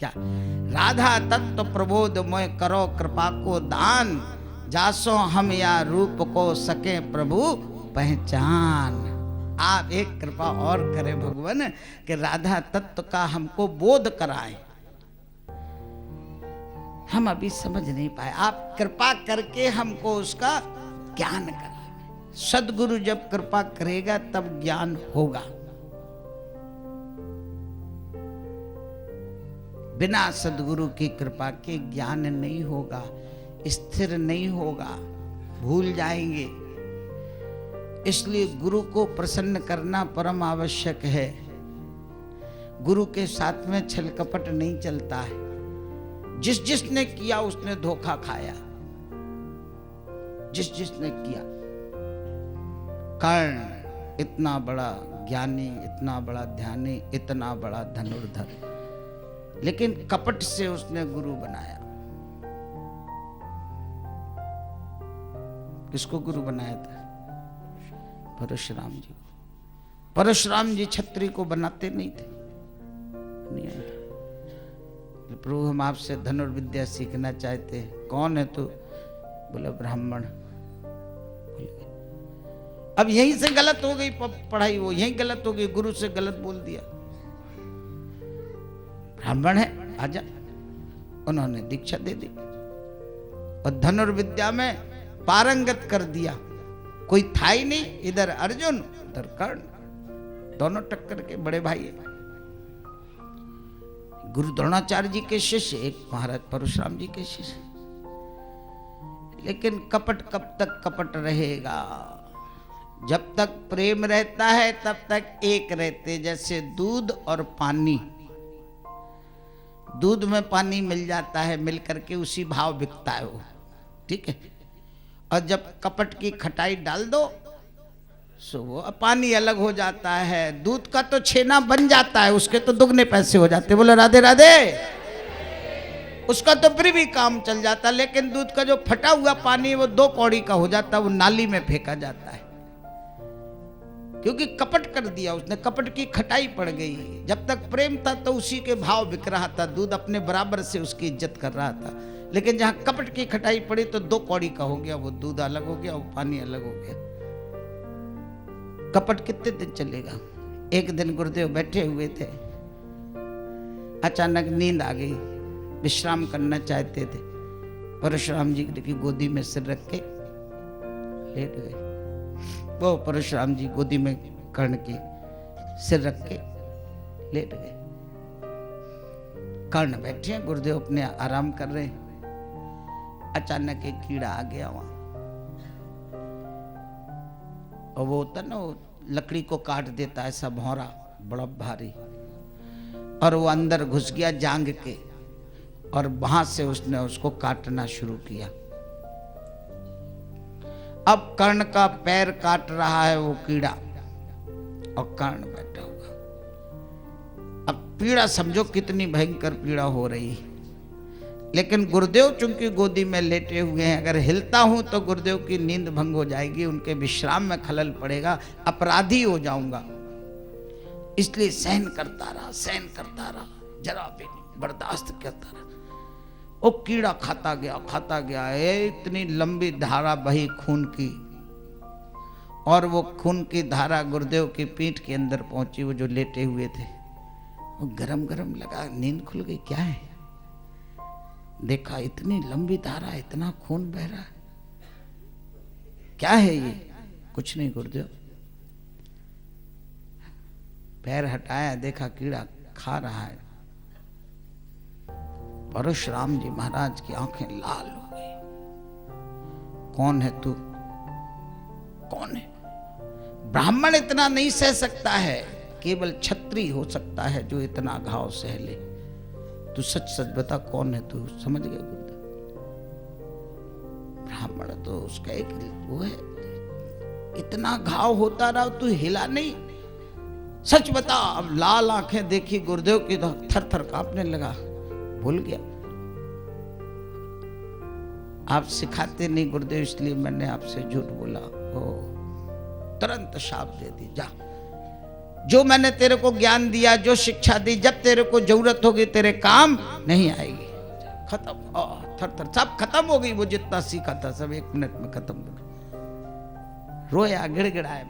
क्या? राधा तत्व प्रबोध मोय करो कृपा को दान, जासो हम या रूप को सके प्रभु पहचान। आप एक कृपा और करें भगवान कि राधा तत्व का हमको बोध कराएं। हम अभी समझ नहीं पाए, आप कृपा करके हमको उसका ज्ञान कराएं। सदगुरु जब कृपा करेगा तब ज्ञान होगा, बिना सदगुरु की कृपा के ज्ञान नहीं होगा, स्थिर नहीं होगा, भूल जाएंगे। इसलिए गुरु को प्रसन्न करना परम आवश्यक है। गुरु के साथ में छल कपट नहीं चलता है। जिसने किया उसने धोखा खाया, जिसने किया। कर्ण इतना बड़ा ज्ञानी, इतना बड़ा ध्यानी, इतना बड़ा धनुर्धर, लेकिन कपट से उसने गुरु बनाया। किसको गुरु बनाया था? परशुराम जी को। परशुराम जी छत्री को बनाते नहीं थे, नहीं आता। प्रभु हम आपसे धनुर्विद्या सीखना चाहते हैं। कौन है तू? बोला ब्राह्मण। अब यहीं से गलत हो गई पढ़ाई, वो यहीं गलत हो गई, गुरु से गलत बोल दिया। ब्राह्मण है, आजा। उन्होंने दीक्षा दे दी और धनुर्विद्या में पारंगत कर दिया। कोई था ही नहीं, इधर अर्जुन उधर कर्ण, दोनों टक्कर के बड़े भाई है। गुरु द्रोणाचार्य जी के शिष्य, एक महाराज परशुराम जी के शिष्य। लेकिन कपट कब तक कपट रहेगा? जब तक प्रेम रहता है तब तक एक रहते, जैसे दूध और पानी। दूध में पानी मिल जाता है, मिल करके उसी भाव बिकता है वो, ठीक है। और जब कपट की खटाई डाल दो सो वो पानी अलग हो जाता है। दूध का तो छेना बन जाता है, उसके तो दुगने पैसे हो जाते। बोलो राधे राधे। उसका तो फिर भी काम चल जाता, लेकिन दूध का जो फटा हुआ पानी वो 2 कौड़ी का हो जाता, वो नाली में फेंका जाता है, क्योंकि कपट कर दिया उसने, कपट की खटाई पड़ गई। जब तक प्रेम था तो उसी के भाव बिक रहा था, दूध अपने बराबर से उसकी इज्जत कर रहा था। लेकिन जहां कपट की खटाई पड़ी तो 2 कौड़ी का हो गया, वो दूध अलग हो गया, वो पानी अलग हो गया। कपट कितने दिन चलेगा? एक दिन गुरुदेव बैठे हुए थे, अचानक नींद आ गई, विश्राम करना चाहते थे। परशुराम जी की गोदी में सिर रख के लेट गए। वो परशुराम जी गोदी में कर्ण की सिर रख के लेट गए। कर्ण बैठे हैं, गुरुदेव अपने आराम कर रहे हैं। अचानक एक कीड़ा आ गया वहां, और वो होता ना, वो लकड़ी को काट देता है, ऐसा भौरा बड़ा भारी, और वो अंदर घुस गया जांग के, और वहां से उसने उसको काटना शुरू किया। अब कर्ण का पैर काट रहा है वो कीड़ा, और कर्ण बैठा हुआ। अब पीड़ा समझो कितनी भयंकर पीड़ा हो रही है। लेकिन गुरुदेव चूंकि गोदी में लेटे हुए हैं, अगर हिलता हूं तो गुरुदेव की नींद भंग हो जाएगी, उनके विश्राम में खलल पड़ेगा, अपराधी हो जाऊंगा। इसलिए सहन करता रहा, सहन करता रहा, जरा भी नहीं बर्दाश्त करता रहा। वो कीड़ा खाता गया, इतनी लंबी धारा बही खून की, और वो खून की धारा गुरुदेव की पीठ के अंदर पहुंची। वो जो लेटे हुए थे वो गरम गरम लगा, नींद खुल गई। क्या है? देखा इतनी लंबी धारा, इतना खून बह रहा है, क्या है ये? कुछ नहीं गुरुदेव। पैर हटाया, देखा कीड़ा खा रहा है। परशुराम जी महाराज की आंखें लाल हो गई। कौन है तू? कौन है? ब्राह्मण इतना नहीं सह सकता है, केवल क्षत्रिय हो सकता है जो इतना घाव सह ले। तू सच सच बता, कौन है तू? समझ गया गुरुदेव? ब्राह्मण तो उसका एक वो है, इतना घाव होता रहा, तू हिला नहीं, सच बता। अब लाल आंखें देखी गुरुदेव की तो थर थर कांपने लगा, भूल गया। आप सिखाते नहीं गुरुदेव, इसलिए मैंने आपसे झूठ बोला। ओ तुरंत शाप दे दी, जा जो मैंने तेरे को ज्ञान दिया, जो शिक्षा दी, जब तेरे को जरूरत होगी तेरे काम नहीं आएगी। खत्म, थर थर सब खत्म हो गई। वो जितना सीखा था सब 1 मिनट में खत्म हो गया। रोया, गिड़गिड़ाया।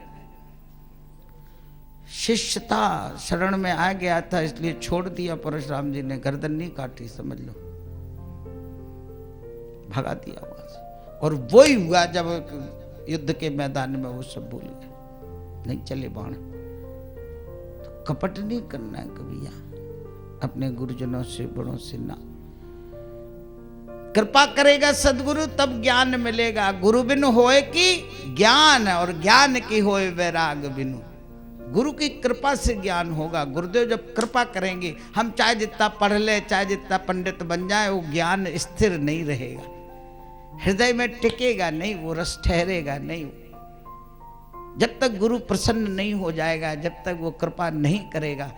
शिष्य था, शरण में आ गया था, इसलिए छोड़ दिया परशुराम जी ने। गर्दन नहीं काटी, समझ लो, भगा दिया वहां से। और वो ही हुआ जब युद्ध के मैदान में वो सब भूल गए, नहीं चले बाण। तो कपट नहीं करना है कभी यहाँ अपने गुरुजनों से, बड़ों से ना। कृपा करेगा सदगुरु तब ज्ञान मिलेगा। गुरु बिनु होए की ज्ञान, और ज्ञान की होए वैराग बिनु। गुरु की कृपा से ज्ञान होगा। गुरुदेव जब कृपा करेंगे, हम चाहे जितना पढ़ ले, चाहे जितना पंडित बन जाए, वो ज्ञान स्थिर नहीं रहेगा, हृदय में टिकेगा नहीं, वो रस ठहरेगा नहीं। जब तक गुरु प्रसन्न नहीं हो जाएगा, जब तक वो कृपा नहीं करेगा,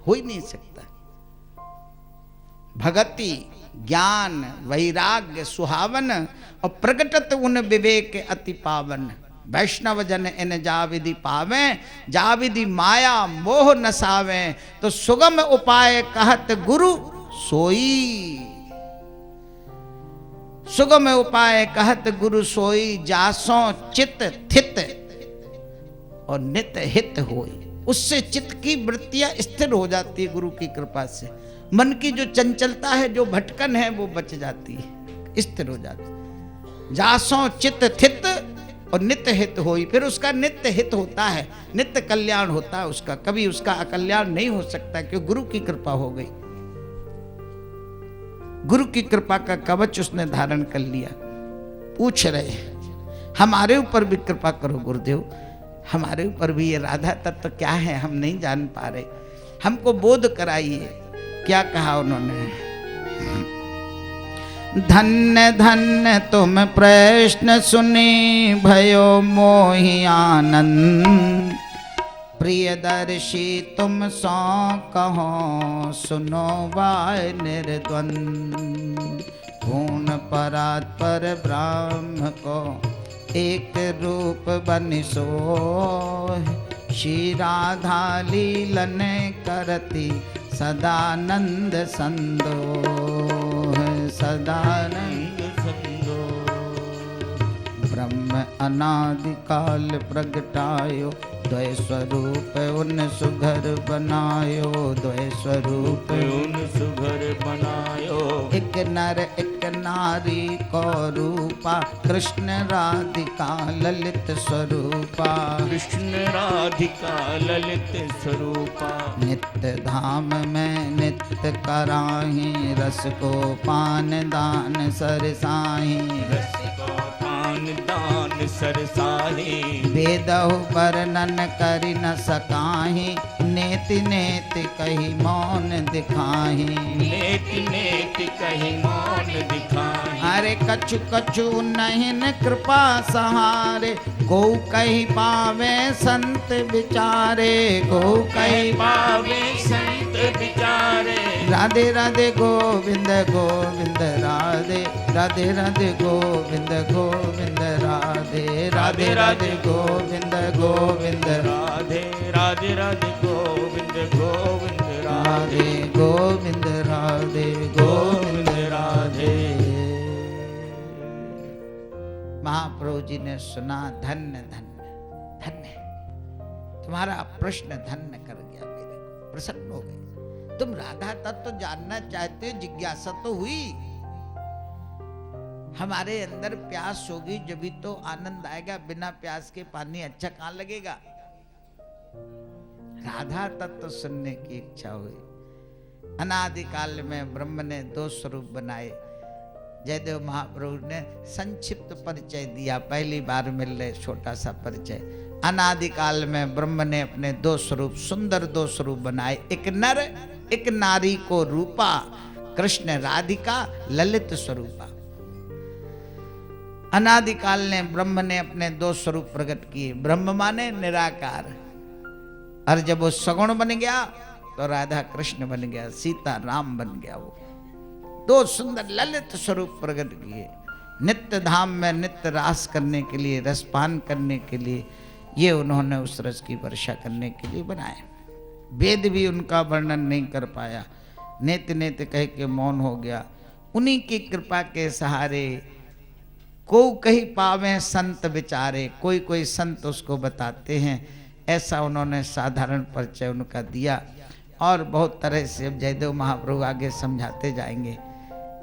हो ही नहीं सकता। भगति, ज्ञान, वैराग्य सुहावन, और प्रगटत उन विवेक अति पावन। वैष्णव जन इन जाविधि पावे, जाविधि माया मोह नसावे। तो सुगम उपाय कहत गुरु सोई, सुगम उपाय कहत गुरु सोई। जासों चित थित और नित हित होई। उससे चित्त की वृत्तियां स्थिर हो जाती है गुरु की कृपा से। मन की जो चंचलता है, जो भटकन है, वो बच जाती है, स्थिर हो जाती है। जासों चित्त थित और नित्य हित होई। फिर उसका नित्य हित होता है, नित्य कल्याण होता है उसका, कभी उसका अकल्याण नहीं हो सकता, क्योंकि गुरु की कृपा हो गई। गुरु की कृपा का कवच उसने धारण कर लिया। पूछ रहे, हमारे ऊपर भी कृपा करो गुरुदेव, हमारे ऊपर भी ये राधा तत्व क्या है, हम नहीं जान पा रहे, हमको बोध कराइए। क्या कहा उन्होंने? धन्य धन्य तुम प्रश्न सुनी, भयो मोहि आनंद। प्रियदर्शी तुम सो कहो, सुनो वाय निर्द्वंद। पूर्ण परात्पर ब्रह्म को एक रूप बनि सोहि। श्री राधा लीलन करती सदानंद संदोह, सदानंद संदोह। ब्रह्म अनादि काल प्रगटायो, द्वय स्वरूप उन सुघर बनायो। द्वय स्वरूप उन सुघर बनायो। एक नर एक नारी को रूपा, कृष्ण राधिका ललित स्वरूपा। कृष्ण राधिका ललित स्वरूपा। नित्य धाम में नित्य कराही, रस को पान दान सरसाही। रस को पान दान सरसाही। वेदहु वर्णन करि न सकाही, नेति नेति कही मौन दिखाही। नेति नेति कही मौन दिखाही। अरे कछु कछु नहीं न कृपा सहारे, को कही पावे संत विचारे। को कही पावे संत विचारे। राधे राधे गोविंद गोविंद राधे, राधे राधे गोविंद गोविंद राधे। राधे राधे गोविंद गोविंद राधे, राधे राधे गोविंद गोविंद राधे। गोविंद राधे गोविंद राधे। महाप्रभु जी ने सुना, धन्य धन्य धन्य, तुम्हारा प्रश्न धन्य कर गया, मेरे को प्रसन्न हो गए। तुम राधा तत्व तो जानना चाहते हो, जिज्ञासा तो हुई। हमारे अंदर प्यास होगी जब तो आनंद आएगा, बिना प्यास के पानी अच्छा कहां लगेगा। राधा तत्व सुनने की इच्छा हुई। अनादिकाल में ब्रह्म ने 2 स्वरूप बनाए। जयदेव महाप्रभु ने संक्षिप्त परिचय दिया, पहली बार मिल रहे छोटा सा परिचय। अनादिकाल में ब्रह्म ने अपने 2 स्वरूप, सुंदर 2 स्वरूप बनाए। एक नर एक नारी को रूपा, कृष्ण राधिका ललित स्वरूपा। अनादिकाल ने ब्रह्म ने अपने 2 स्वरूप प्रकट किए। ब्रह्म माने निराकार, और जब वो सगुण बन गया तो राधा कृष्ण बन गया, सीता राम बन गया। वो 2 सुंदर ललित स्वरूप प्रकट किए। नित्य धाम में नित्य रास करने के लिए, रसपान करने के लिए ये उन्होंने उस रस की वर्षा करने के लिए बनाए। वेद भी उनका वर्णन नहीं कर पाया, नेत नेत कह के मौन हो गया। उन्हीं की कृपा के सहारे को कहीं पावे संत विचारे, कोई कोई संत उसको बताते हैं। ऐसा उन्होंने साधारण परिचय उनका दिया और बहुत तरह से अब जयदेव महाप्रभु आगे समझाते जाएंगे।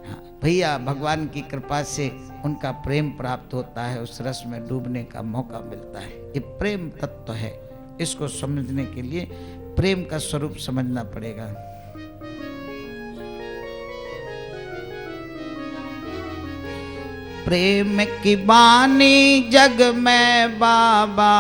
हाँ भैया, भगवान की कृपा से उनका प्रेम प्राप्त होता है, उस रस में डूबने का मौका मिलता है। ये प्रेम तत्व है, इसको समझने के लिए प्रेम का स्वरूप समझना पड़ेगा। प्रेम की बानी जग में बाबा,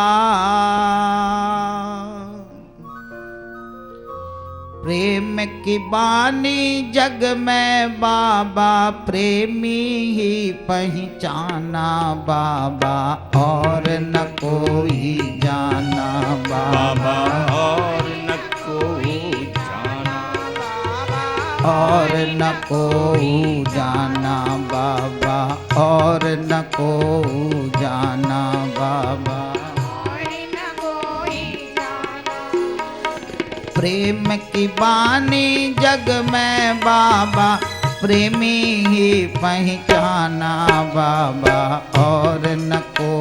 प्रेम की बानी जग में बाबा, प्रेमी ही पहचाना बाबा, और न कोई जाना बाबा, और न कोई जाना बाबा, और न कोई जाना बाबा, और न कोई जाना बाबा। प्रेम की बानी जग में बाबा, प्रेमी ही पहचाना बाबा, और न को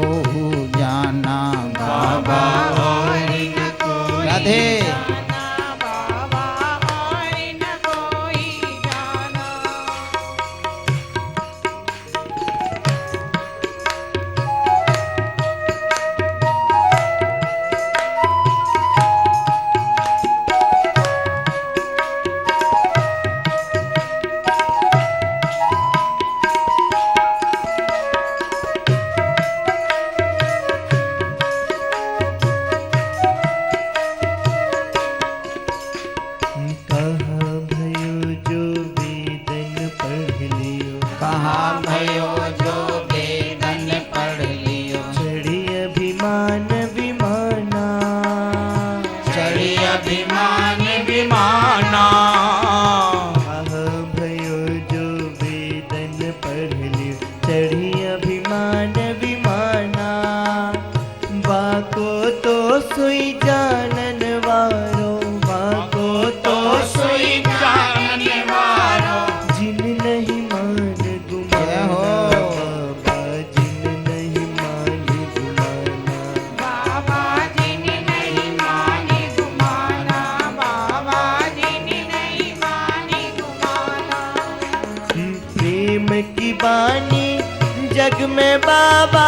जाना बाबा, और न कोई राधे। जाना बाबा, और न कोई जाना। कहाँ भयो जो वेदन पढ़ लियो, चढ़ी अभिमान विमाना, चढ़ी अभिमान विमाना। कहाँ भयो जो वेदन पढ़ लियो, चढ़ी अभिमान विमाना। बाको तो सुई जानन वारो, बाको तो सुई जानन वारो, जिन नहीं मान जय हो। बाबा, जिन नहीं मान गुमाना, बाबा जिन नहीं माने गुमाना, बाबा जिन नहीं माने गुमाना। प्रेम की बानी जग में बाबा,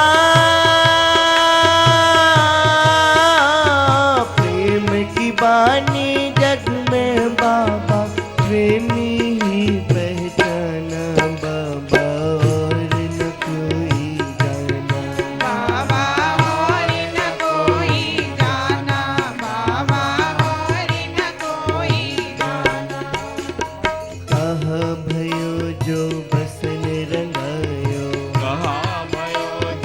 प्रेम की बानी जग में बाबा, प्रेमी ही पहचाना बाबा, और न कोई जाना बाबा और न कोई जाना, बाबा और न कोई जाना। कहाँ भयो जो बसन रंगायो,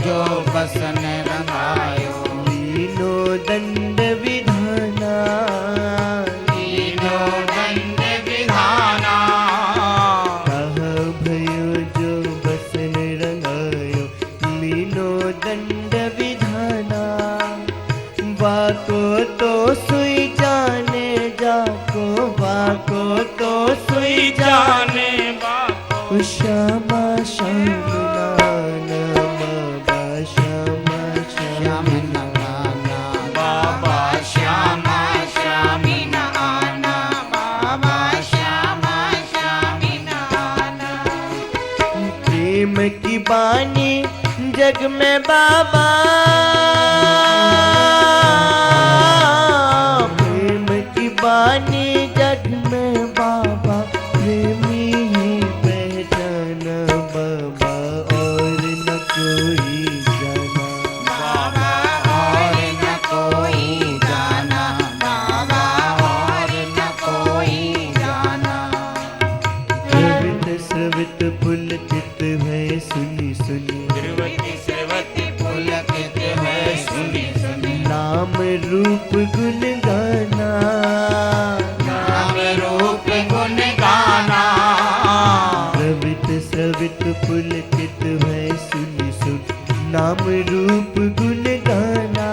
जो बसन रंगायो, लीनो दंड विधाना, लीनो दंड विधाना। कहाँ भयो जो बसन रंगायो, लीनो दंड विधाना। वाको तो सुई जाने जाको, वाको तो सुई जाने बाको, श्यामा श्याम नाना बाबा, श्यामा श्याम श्याम नगाना बाबा, श्यामा श्याम बिन आना, बाबा श्यामा श्याम बिन आना। प्रेम की बानी जग में बाबा, प्रेम की बानी जग में बाबा, प्रेमी ही पहचाना बाबा, और न कोई जाना बाबा और न कोई जाना, बाबा और न कोई जाना। सवित सवित पुलकित है सुनी सुनी, सेवती पुलकित है सुनी सुनी, नाम रूप गुण गाना, नाम रूप गुण गाना। सवित सवित पुलकित है सुनी सुन, नाम रूप गुण गाना।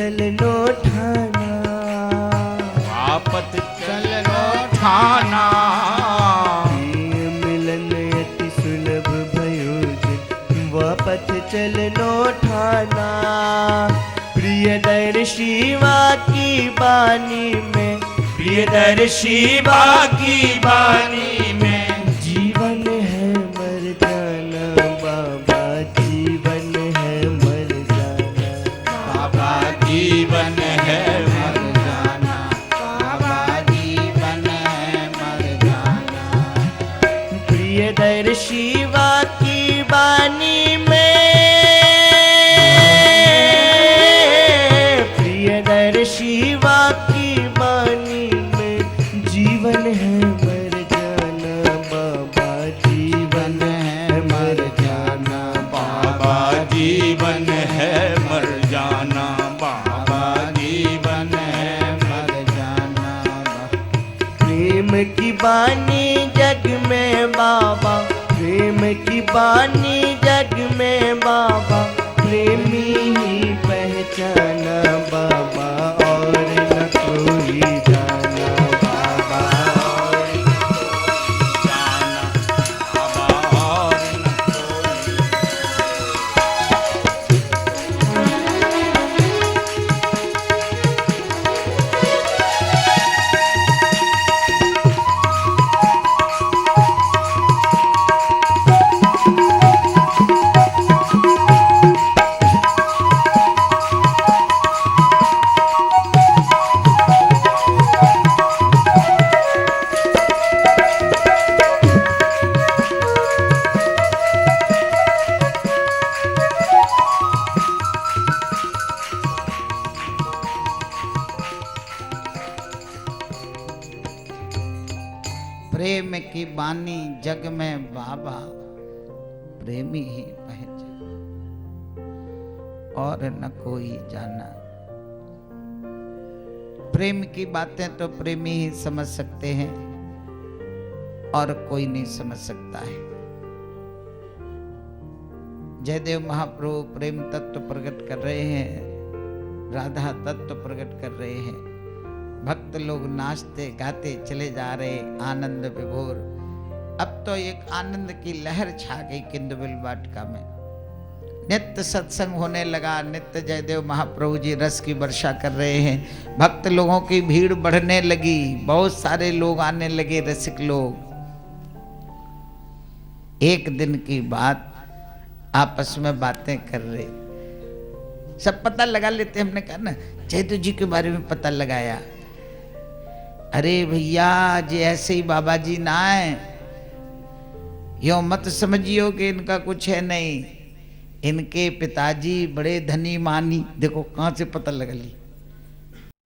चलनो ठाना, वापत चलनो ठाना। प्रिय मिलन अति सुलभ भयो जिन, वापत चलनो ठाना। प्रियदर्शी की बानी में, प्रियदर्शी की बानी में जीवन है मर जाना बाबा, जीवन है मर जाना। बाबा जीवन है मर जाना, बाबा जीवन है मर जाना। प्रियदर्शी की बानी में, प्रियदर्शी की बानी में जीवन है मर जाना बाबा, जीवन है मर जाना। बाबा जीवन है मर जाना, बाबा जीवन है मर जाना। प्रेम की बानी जग में बाबा, प्रेम की बानी जग में बाबा, प्रेमी ही पहचाना बाबा, और न कोई जाना बाबा, और न कोई जाना बाबा, और न कोई। प्रेम की बानी जग में बाबा, प्रेमी ही पहचान और न कोई जाना। प्रेम की बातें तो प्रेमी ही समझ सकते हैं और कोई नहीं समझ सकता है। जयदेव महाप्रभु प्रेम तत्व प्रकट कर रहे हैं, राधा तत्व प्रकट कर रहे हैं। भक्त लोग नाचते गाते चले जा रहे, आनंद विभोर। अब तो एक आनंद की लहर छा गई किंदुबिल वाटिका में। नित्य सत्संग होने लगा, नित्य जयदेव महाप्रभु जी रस की वर्षा कर रहे हैं। भक्त लोगों की भीड़ बढ़ने लगी, बहुत सारे लोग आने लगे, रसिक लोग। एक दिन की बात, आपस में बातें कर रहे, सब पता लगा लेते। हमने कहा ना जयदेव जी के बारे में पता लगाया। अरे भैया जी ऐसे ही बाबा जी ना है, यो मत समझियो कि इनका कुछ है नहीं। इनके पिताजी बड़े धनी मानी, देखो कहां से पता लगा ली।